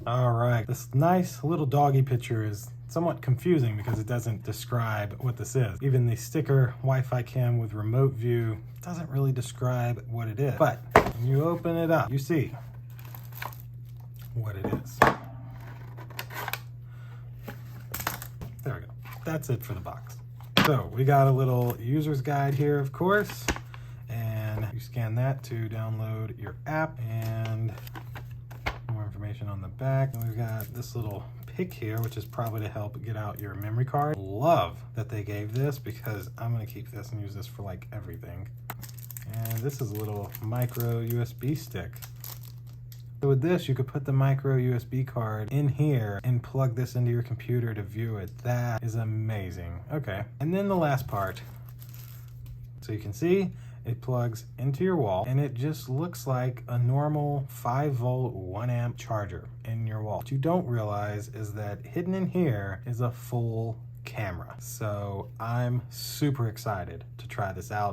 All right, this nice little doggy picture is somewhat confusing because it doesn't describe what this is. Even the sticker Wi-Fi cam with remote view doesn't really describe what it is. But when you open it up, you see what it is. There we go. That's it for the box. So we got a little user's guide here, of course, and you scan that to download your app, and more information on the back. And we've got this little pick here, which is probably to help get out your memory card. Love that they gave this because I'm gonna keep this and use this for like everything. And this is a little micro USB stick. So with this, you could put the micro USB card in here and plug this into your computer to view it. That is amazing. Okay, and then the last part. So you can see it plugs into your wall and it just looks like a normal 5-volt 1-amp charger in your wall. What you don't realize is that hidden in here is a full camera. So I'm super excited to try this out.